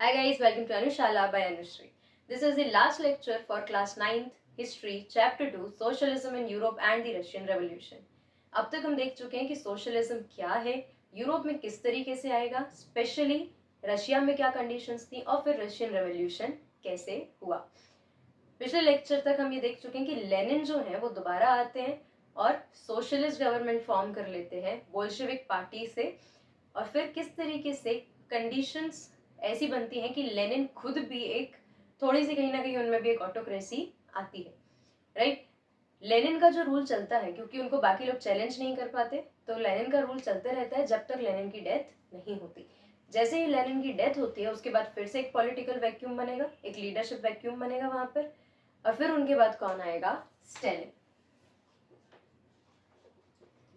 Hi guys, welcome to Anushala by Anushree. This is the last lecture for class 9th History, Chapter 2, Socialism in Europe and the Russian Revolution. अब तक हम देख चुके हैं कि socialism क्या है, यूरोप में किस तरीके से आएगा, स्पेशली रशिया में क्या कंडीशंस थी और फिर रशियन रेवोल्यूशन कैसे हुआ। पिछले लेक्चर तक हम ये देख चुके हैं कि लेनिन जो है वो दोबारा आते हैं और सोशलिस्ट गवर्नमेंट फॉर्म कर लेते हैं बोल्शेविक पार्टी से, और फिर किस तरीके से कंडीशंस ऐसी बनती हैं कि लेनिन खुद भी एक थोड़ी सी कहीं ना कहीं उनमें भी एक ऑटोक्रेसी आती है, राइट। लेनिन का जो रूल चलता है, क्योंकि उनको बाकी लोग चैलेंज नहीं कर पाते, तो लेनिन का रूल चलते रहता है जब तक लेनिन की डेथ नहीं होती। जैसे ही लेनिन की डेथ होती है उसके बाद फिर से एक पॉलिटिकल वैक्यूम बनेगा, एक लीडरशिप वैक्यूम बनेगा वहां पर, और फिर उनके बाद कौन आएगा? स्टेलिन।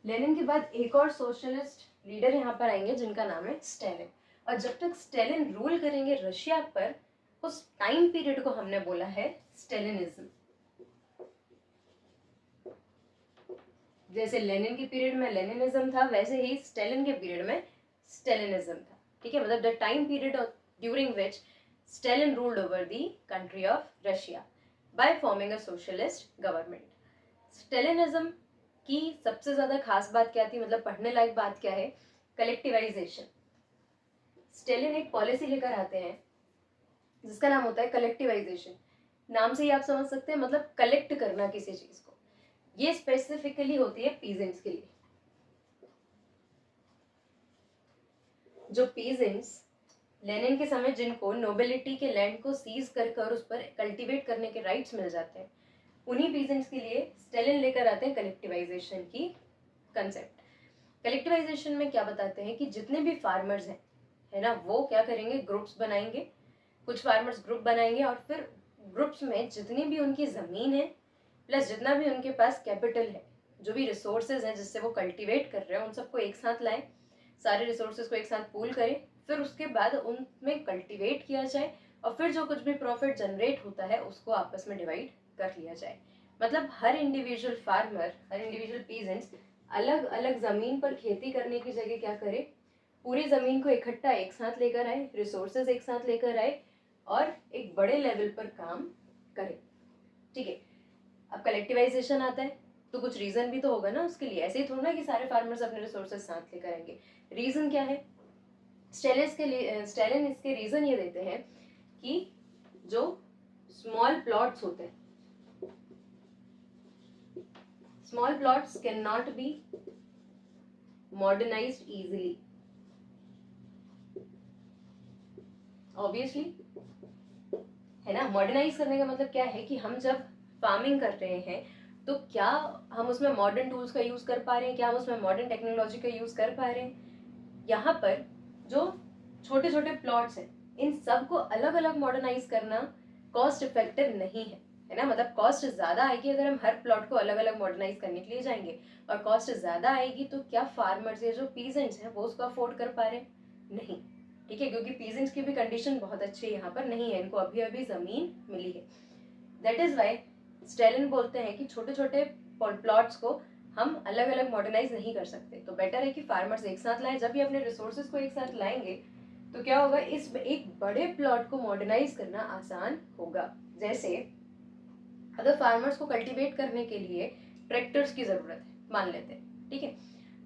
लेनिन के बाद एक और सोशलिस्ट लीडर यहाँ पर आएंगे जिनका नाम है स्टेलिन। और जब तक स्टेलिन रूल करेंगे रशिया पर, उस टाइम पीरियड को हमने बोला है स्टेलिनिज्म। जैसे लेनिन के पीरियड में लेनिनिज्म था, वैसे ही स्टेलिन के पीरियड में स्टेलिनिज्म था, ठीक है। मतलब the time period during which Stalin ruled over the country of Russia by forming a socialist government. Stalinism की सबसे ज्यादा खास बात क्या थी, मतलब पढ़ने लायक बात क्या है? कलेक्टिवाइजेशन। स्टेलिन एक पॉलिसी लेकर आते हैं जिसका नाम होता है कलेक्टिवाइजेशन। नाम से ही आप समझ सकते हैं, मतलब कलेक्ट करना किसी चीज को। ये स्पेसिफिकली होती है पीजेंट्स के लिए। जो पीजेंट्स लेनिन के समय जिनको नोबिलिटी के लैंड को सीज कर उस पर कल्टीवेट करने के राइट्स मिल जाते हैं, उन्हीं पीजेंट्स के लिए स्टेलिन लेकर आते हैं कलेक्टिवाइजेशन की कंसेप्ट। कलेक्टिवाइजेशन में क्या बताते हैं कि जितने भी फार्मर्स हैं, है ना, वो क्या करेंगे? ग्रुप्स बनाएंगे। कुछ फार्मर्स ग्रुप बनाएंगे और फिर ग्रुप्स में जितनी भी उनकी जमीन है प्लस जितना भी उनके पास कैपिटल है, जो भी रिसोर्सेज हैं जिससे वो कल्टीवेट कर रहे हैं, उन सबको एक साथ लाएं, सारे रिसोर्सेज को एक साथ पूल करें, फिर उसके बाद उनमें कल्टीवेट किया जाए और फिर जो कुछ भी प्रॉफिट जनरेट होता है उसको आपस में डिवाइड कर लिया जाए। मतलब हर इंडिविजुअल फार्मर, हर इंडिविजुअल पीजेंट्स अलग अलग जमीन पर खेती करने की जगह क्या करे? पूरी जमीन को इकट्ठा एक साथ लेकर आए, रिसोर्सेज एक साथ लेकर आए और एक बड़े लेवल पर काम करे, ठीक है। अब कलेक्टिवाइजेशन आता है तो कुछ रीजन भी तो होगा ना उसके लिए। ऐसे ही थोड़ा ना कि सारे फार्मर्स अपने रिसोर्सेज साथ लेकर आएंगे। रीजन क्या है? स्टेलिन इसके रीजन ये देते हैं कि जो स्मॉल प्लॉट्स होते हैं, small plots can not be modernised easily. Obviously, है ना। मॉडर्नाइज करने का मतलब क्या है कि हम जब फार्मिंग कर रहे हैं तो क्या हम उसमें मॉडर्न टूल्स का यूज कर पा रहे हैं, क्या हम उसमें मॉडर्न टेक्नोलॉजी का यूज कर पा रहे हैं? यहाँ पर जो छोटे छोटे प्लॉट्स हैं इन सबको अलग अलग मॉडर्नाइज करना कॉस्ट इफेक्टिव नहीं है ना। मतलब कॉस्ट ज्यादा आएगी अगर हम हर प्लॉट को अलग अलग मॉडर्नाइज करने के लिए जाएंगे, और कॉस्ट ज्यादा आएगी तो क्या फार्मर्स या जो पीजेंट्स हैं वो उसको अफोर्ड कर पा रहे हैं? नहीं, ठीक है, क्योंकि पीजेंट्स की भी कंडीशन बहुत अच्छी यहाँ पर नहीं है, इनको अभी अभी जमीन मिली है। दैट इज वाई स्टेलिन बोलते हैं कि छोटे छोटे प्लॉट्स को हम अलग अलग मॉडर्नाइज नहीं कर सकते, तो बेटर है कि फार्मर्स एक साथ लाएं। जब भी अपने रिसोर्सेज को एक साथ लाएंगे तो क्या होगा? इस एक बड़े प्लॉट को मॉडर्नाइज करना आसान होगा। जैसे अगर फार्मर्स को कल्टीवेट करने के लिए ट्रैक्टर्स की जरूरत है, मान लेते हैं, ठीक है,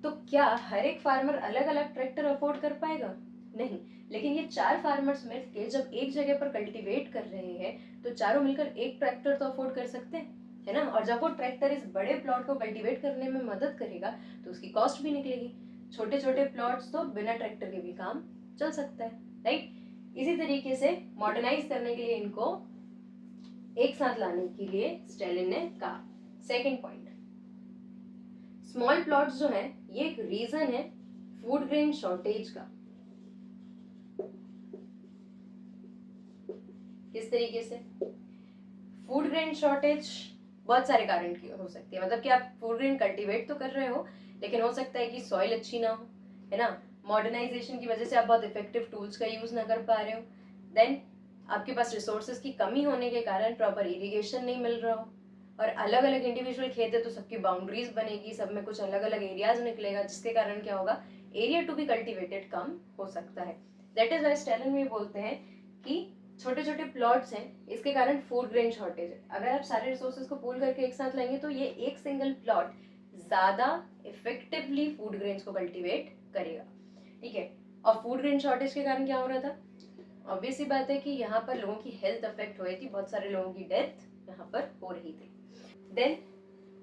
तो क्या हर एक फार्मर अलग अलग ट्रैक्टर अफोर्ड कर पाएगा? नहीं। लेकिन ये चार फार्मर्स मिलकर जब एक जगह पर कल्टीवेट कर रहे हैं तो चारों मिलकर एक ट्रैक्टर तो अफोर्ड कर सकते हैं, है ना। और जब वो ट्रैक्टर इस बड़े प्लॉट को कल्टीवेट करने में मदद करेगा तो उसकी कॉस्ट भी निकलेगी। छोटे छोटे प्लॉट्स तो बिना ट्रैक्टर के भी काम चल सकता है, राइट। इसी तरीके से मॉडर्नाइज करने के लिए इनको एक साथ लाने के लिए स्टेलिन ने कहा। सेकेंड पॉइंट, स्मॉल प्लॉट्स जो है ये एक रीजन है फूड ग्रेन शॉर्टेज का। किस तरीके से? फूड ग्रेन शॉर्टेज बहुत सारे कारण की हो सकती है। मतलब कि आप फूड ग्रेन कल्टीवेट तो कर रहे हो लेकिन हो सकता है कि सॉइल अच्छी ना हो, है ना। मॉडर्नाइजेशन की वजह से आप बहुत इफेक्टिव टूल्स का यूज ना कर पा रहे हो। देन आपके पास रिसोर्सेज की कमी होने के कारण प्रॉपर इरिगेशन नहीं मिल रहा हो, और अलग अलग इंडिविजुअल खेत है तो सबकी बाउंड्रीज बनेगी, सब में कुछ अलग अलग एरियाज निकलेगा, जिसके कारण क्या होगा? एरिया टू बी कल्टीवेटेड कम हो सकता है। दैट इज वाई स्टेलिन में बोलते हैं कि छोटे छोटे प्लॉट्स हैं, इसके कारण फूड ग्रेन शॉर्टेज है। अगर आप सारे रिसोर्सेज को पूल करके एक साथ लेंगे तो ये एक सिंगल प्लॉट ज़्यादा इफेक्टिवली फूड ग्रेन्स को कल्टीवेट करेगा, ठीक है। और फूड ग्रेन शॉर्टेज के कारण क्या हो रहा था, ऑब्वियस सी बात है कि यहाँ पर लोगों की हेल्थ अफेक्ट हो रही थी, बहुत सारे लोगों की डेथ यहाँ पर हो रही थी। देन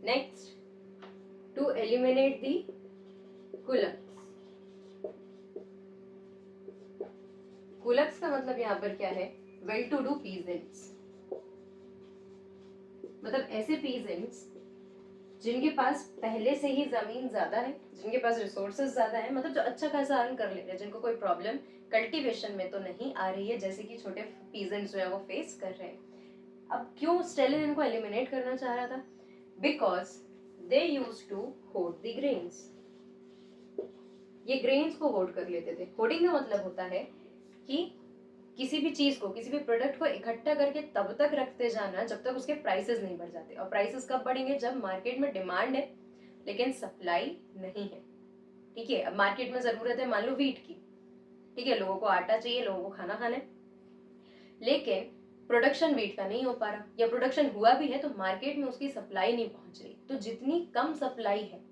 नेक्स्ट, टू एलिमिनेट दी कुलक्स। कुलक्स का मतलब यहाँ पर क्या है, वेल टू डू पीजेंट्स, मतलब ऐसे पीजेंट्स जिनके पास पहले से ही जमीन ज्यादा है, जिनके पास रिसोर्सेज ज्यादा है, मतलब जो अच्छा खासा अर्न कर ले रहे हैं, जिनको कोई प्रॉब्लम कल्टीवेशन में तो नहीं आ रही है, जैसे कि छोटे पीजेंट्स जो है वो फेस कर रहे हैं। अब क्यों स्टेलिन इनको एलिमिनेट करना चाह रहा था, because they used to hoard the grains. ये ग्रेन्स को होर्ड कर लेते थे। होर्डिंग का मतलब होता है कि किसी भी चीज को, किसी भी प्रोडक्ट को इकट्ठा करके तब तक रखते जाना जब तक उसके प्राइसेस नहीं बढ़ जाते। और प्राइसेस कब बढ़ेंगे, जब मार्केट में डिमांड है लेकिन सप्लाई नहीं है, ठीक है। अब मार्केट में जरूरत है मान लो वीट की, ठीक है, लोगों को आटा चाहिए, लोगों को खाना खाना है, लेकिन प्रोडक्शन वीट का नहीं हो पा रहा, या प्रोडक्शन हुआ भी है तो मार्केट में उसकी सप्लाई नहीं पहुंच रही। तो जितनी कम सप्लाई है,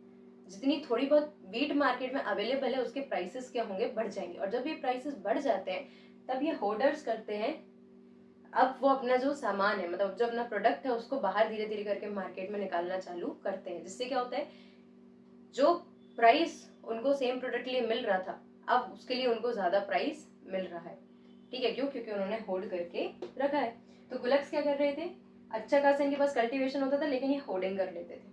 जितनी थोड़ी बहुत वीट मार्केट में अवेलेबल है, उसके प्राइसेस क्या होंगे, बढ़ जाएंगे। और जब ये प्राइसेस बढ़ जाते हैं तब ये होर्डर्स करते हैं, अब वो अपना जो सामान है, मतलब जो अपना प्रोडक्ट है उसको बाहर धीरे धीरे करके मार्केट में निकालना चालू करते हैं, जिससे क्या होता है, जो प्राइस उनको सेम प्रोडक्ट के लिए मिल रहा था अब उसके लिए उनको ज्यादा प्राइस मिल रहा है, ठीक है। क्यों, क्योंकि उन्होंने होल्ड करके रखा है। तो कुलक्स क्या कर रहे थे, अच्छा खासा इनके पास कल्टीवेशन होता था लेकिन ये होर्डिंग कर लेते थे,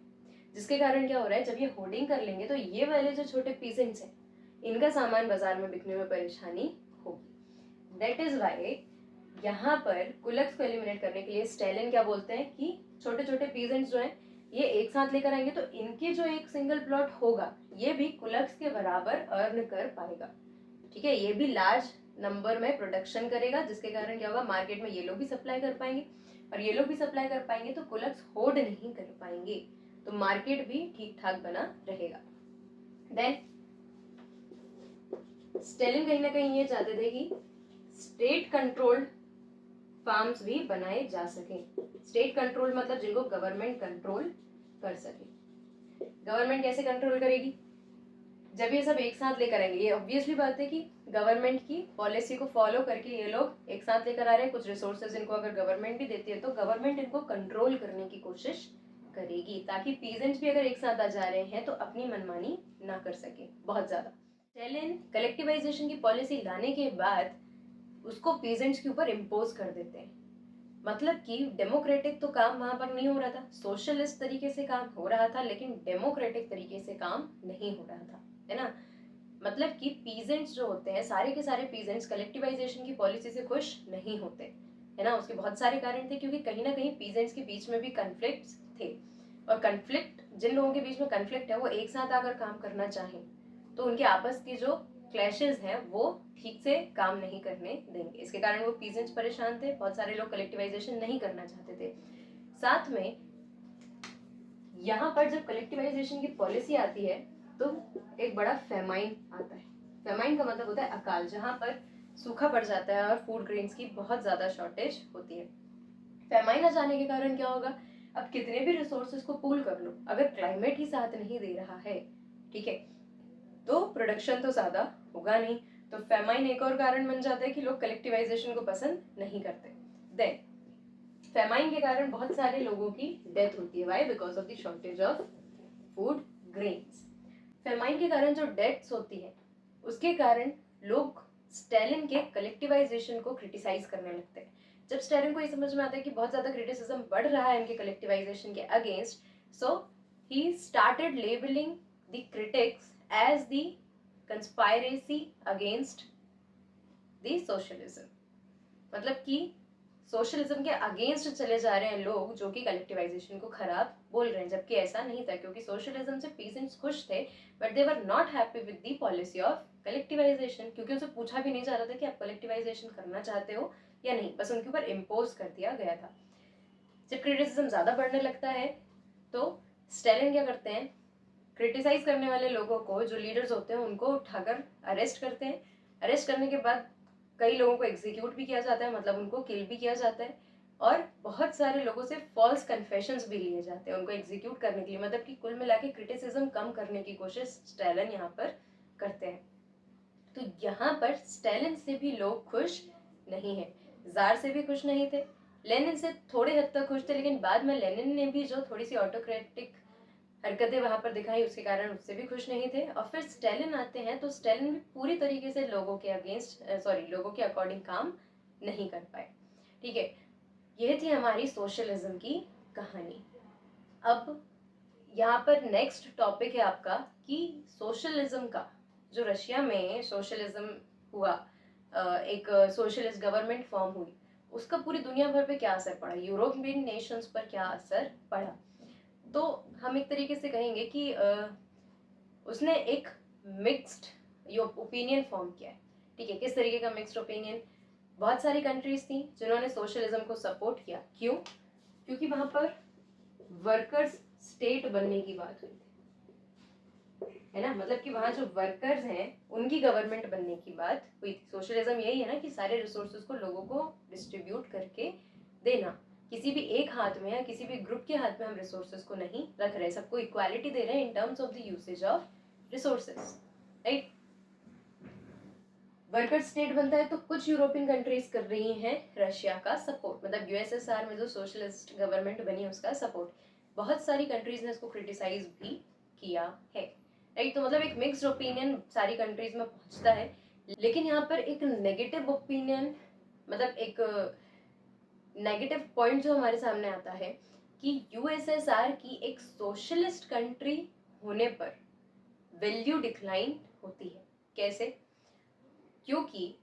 जिसके कारण क्या हो रहा है, जब ये होर्डिंग कर लेंगे तो ये वाले जो छोटे पीसेंट्स हैं इनका सामान बाजार में बिकने में परेशानी होगी। दैट इज वाई यहाँ पर कुलक्स को एलिमिनेट करने के लिए स्टेलिन क्या बोलते हैं कि छोटे छोटे पीजेंट्स जो हैं ये एक साथ लेकर आएंगे तो इनके जो एक सिंगल प्लॉट होगा ये भी कुलक्स के बराबर अर्न कर पाएगा, ठीक है। ये भी लार्ज नंबर में प्रोडक्शन करेगा, जिसके कारण क्या होगा, मार्केट में ये लोग भी सप्लाई कर पाएंगे, और ये लोग भी सप्लाई कर पाएंगे तो कुलक्स होल्ड नहीं कर पाएंगे, तो मार्केट भी ठीक ठाक बना रहेगा। देन स्टेलिन कहीं ना कहीं ये चाहते थे कि स्टेट कंट्रोल्ड फार्म्स भी बनाए जा सके। स्टेट कंट्रोल मतलब जिनको गवर्नमेंट कंट्रोल कर सके। गवर्नमेंट कैसे कंट्रोल करेगी, जब ये सब एक साथ लेकर आएंगे, ये ऑब्वियसली बात है कि गवर्नमेंट की पॉलिसी को फॉलो करके ये लोग एक साथ लेकर आ रहे हैं। कुछ रिसोर्सेज इनको अगर गवर्नमेंट भी देती है तो गवर्नमेंट इनको कंट्रोल करने की कोशिश करेगी, ताकि पीजेंट्स भी अगर एक साथ आ जा रहे हैं तो अपनी मनमानी ना कर सके बहुत ज्यादा। स्टेलिन कलेक्टिवाइजेशन की पॉलिसी लाने के बाद उसको पीजेंट्स के ऊपर इम्पोज कर देते हैं, मतलब कि डेमोक्रेटिक तो काम वहां पर नहीं हो रहा था, सोशलिस्ट तरीके से काम हो रहा था, लेकिन डेमोक्रेटिक तरीके से काम नहीं हो रहा था, है ना। मतलब कि पीजेंट्स जो होते हैं, सारे के सारे पीजेंट्स कलेक्टिवाइजेशन की पॉलिसी से खुश नहीं होते, है ना। उसके बहुत सारे कारण थे, क्योंकि कहीं ना कहीं पीजेंट्स के बीच में भी कन्फ्लिक्ट्स थे, और कन्फ्लिक्ट, जिन लोगों के बीच में कन्फ्लिक्ट है वो एक साथ आकर काम करना चाहें तो उनके आपस की जो क्लैशेस हैं वो ठीक से काम नहीं करने देंगे। इसके कारण वो पीजेंट्स परेशान थे, बहुत सारे लोग कलेक्टिवाइजेशन नहीं करना चाहते थे। साथ में यहाँ पर जब कलेक्टिवाइजेशन की पॉलिसी आती है तो एक बड़ा फेमाइन आता है। फेमाइन का मतलब होता है अकाल, जहाँ पर सूखा पड़ जाता है और फूड ग्रेन्स की बहुत ज्यादा शॉर्टेज होती है। फेमाइन आ जाने के कारण क्या होगा, अब कितने भी रिसोर्सेज को पूल कर लो, अगर क्लाइमेट ही साथ नहीं दे रहा है, ठीक है, तो प्रोडक्शन तो ज्यादा होगा नहीं। तो फेमाइन एक और कारण बन जाता है कि लोग कलेक्टिवाइजेशन को पसंद नहीं करते। देन फेमाइन के कारण बहुत सारे लोगों की डेथ होती है। Why, because of the shortage of food grains. Famine के कारण जो डेथ्स होती है उसके कारण लोग स्टेलिन के कलेक्टिवाइजेशन को क्रिटिसाइज करने लगते हैं। जब स्टेलिन को ये समझ में आता है कि बहुत ज्यादा क्रिटिसिज्म बढ़ रहा है इनके कलेक्टिवाइजेशन के against, so he started labelling the critics as the conspiracy against the socialism. मतलब कि सोशलिज्म के अगेंस्ट चले जा रहे हैं लोग जो कि कलेक्टिवाइजेशन को खराब बोल रहे हैं, जबकि ऐसा नहीं था, क्योंकि सोशलिज्म से पीसेंट्स खुश थे but they were not happy with the policy of collectivisation, क्योंकि उनसे पूछा भी नहीं जा रहा था कि आप कलेक्टिवाइजेशन करना चाहते हो या नहीं, बस उनके ऊपर इम्पोज कर दिया गया था। जब क्रिटिसिज्म ज्यादा बढ़ने लगता है तो स्टेलिन क्या करते हैं, क्रिटिसाइज करने वाले लोगों को, जो लीडर्स होते हैं, उनको उठाकर अरेस्ट करते हैं। अरेस्ट करने के बाद कई लोगों को एग्जीक्यूट भी किया जाता है, मतलब उनको किल भी किया जाता है, और बहुत सारे लोगों से फॉल्स कन्फेशंस भी लिए जाते हैं उनको एग्जीक्यूट करने के लिए। मतलब कि कुल मिला के क्रिटिसिज्म कम करने की कोशिश स्टैलिन यहाँ पर करते हैं। तो यहाँ पर स्टैलिन से भी लोग खुश नहीं है, जार से भी खुश नहीं थे, लेनिन से थोड़े हद तक खुश थे, लेकिन बाद में लेनिन ने भी जो थोड़ी सी ऑटोक्रेटिक हरकतें वहां पर दिखाई उसके कारण उससे भी खुश नहीं थे। और फिर स्टैलिन आते हैं, तो स्टैलिन भी पूरी तरीके से लोगों के अगेंस्ट लोगों के अकॉर्डिंग काम नहीं कर पाए। ठीक है, ये थी हमारी सोशलिज्म की कहानी। अब यहाँ पर नेक्स्ट टॉपिक है आपका कि सोशलिज्म का, जो रशिया में सोशलिज्म हुआ, एक सोशलिस्ट गवर्नमेंट फॉर्म हुई, उसका पूरी दुनिया भर पे क्या असर पड़ा, यूरोपियन नेशंस पर क्या असर पड़ा। तो हम एक तरीके से कहेंगे कि उसने एक मिक्स्ड ओपिनियन फॉर्म किया है। ठीक है, किस तरीके का मिक्स्ड ओपिनियन? बहुत सारी कंट्रीज थी जिन्होंने सोशलिज्म को सपोर्ट किया। क्यों? क्योंकि वहां पर वर्कर्स स्टेट बनने की बात हुई थी, है ना, मतलब कि वहां जो वर्कर्स हैं उनकी गवर्नमेंट बनने की बात हुई थी। सोशलिज्म यही है ना कि सारे रिसोर्सेज को लोगों को डिस्ट्रीब्यूट करके देना, किसी भी एक हाथ में या किसी भी ग्रुप के हाथ में हम रिसोर्सेज को नहीं रख रहे, सबको इक्वालिटी दे रहे हैं in terms of the usage of resources, right. Worker state बनता है तो कुछ यूरोपियन कंट्रीज कर रही हैं रशिया का सपोर्ट, मतलब यूएसएसआर में जो सोशलिस्ट गवर्नमेंट बनी उसका सपोर्ट। बहुत सारी कंट्रीज ने उसको क्रिटिसाइज भी किया है, राइट। तो मतलब एक मिक्स्ड ओपिनियन सारी कंट्रीज में पहुंचता है। लेकिन यहाँ पर एक नेगेटिव ओपिनियन, मतलब एक नेगेटिव पॉइंट जो हमारे सामने आता है कि यूएसएसआर की एक सोशलिस्ट कंट्री होने पर वैल्यू डिक्लाइन होती है। कैसे? क्योंकि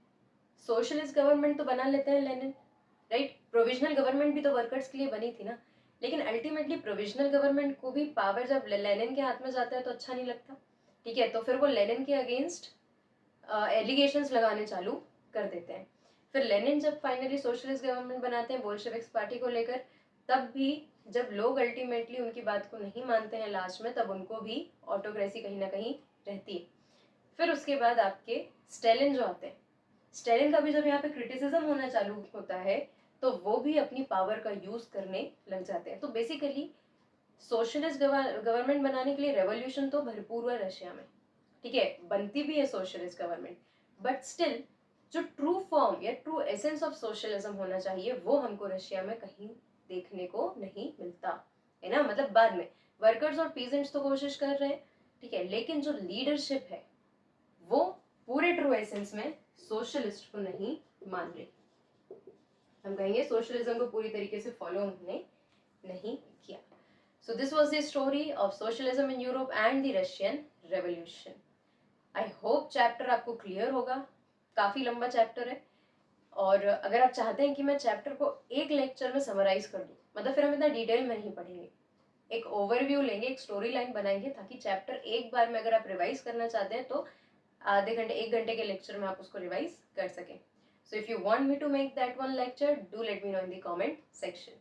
सोशलिस्ट गवर्नमेंट तो बना लेते हैं लेनिन, राइट। प्रोविजनल गवर्नमेंट भी तो वर्कर्स के लिए बनी थी ना, लेकिन अल्टीमेटली प्रोविजनल गवर्नमेंट को भी पावर जब लेनिन के हाथ में जाता है तो अच्छा नहीं लगता। ठीक है, तो फिर वो लेनिन के अगेंस्ट एलिगेशंस लगाने चालू कर देते हैं। फिर लेनिन जब फाइनली सोशलिस्ट गवर्नमेंट बनाते हैं बोल्शेविक्स पार्टी को लेकर, तब भी जब लोग अल्टीमेटली उनकी बात को नहीं मानते हैं लास्ट में, तब उनको भी ऑटोक्रेसी कहीं ना कहीं रहती है। फिर उसके बाद आपके स्टेलिन जो आते हैं, स्टेलिन का भी जब यहाँ पे क्रिटिसिज्म होना चालू होता है तो वो भी अपनी पावर का यूज करने लग जाते हैं। तो बेसिकली सोशलिस्ट गवर्नमेंट बनाने के लिए रेवोल्यूशन तो भरपूर हुआ रशिया में, ठीक है, बनती भी है सोशलिस्ट गवर्नमेंट, बट स्टिल जो ट्रू फॉर्म या ट्रू एसेंस ऑफ सोशलिज्म होना चाहिए वो हमको रशिया में कहीं देखने को नहीं मिलता, है ना। मतलब बाद में वर्कर्स और पीजेंट्स तो कोशिश कर रहे हैं, ठीक है, लेकिन जो लीडरशिप है वो पूरे ट्रू एसेंस में सोशलिस्ट को नहीं मान रही। हम कहेंगे सोशलिज्म को पूरी तरीके से फॉलो उन्होंने नहीं किया। So this was the story of socialism in Europe and the Russian revolution. I hope chapter आपको क्लियर होगा, काफी लंबा चैप्टर है, और अगर आप चाहते हैं कि मैं चैप्टर को एक लेक्चर में समराइज कर दूं, मतलब फिर हम इतना डिटेल में नहीं पढ़ेंगे, एक ओवरव्यू लेंगे, एक स्टोरी लाइन बनाएंगे, ताकि चैप्टर एक बार में अगर आप रिवाइज करना चाहते हैं तो आधे घंटे एक घंटे के लेक्चर में आप उसको रिवाइज कर सकें। So if you want me to make that one lecture, do let me know in the comment section,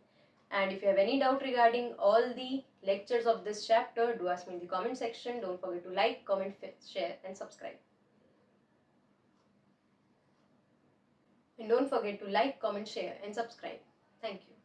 and if you have any doubt regarding all the lectures of this chapter, do ask me in the comment section. Don't forget to like, comment, share and subscribe. And don't forget to like, comment, share and subscribe. Thank you.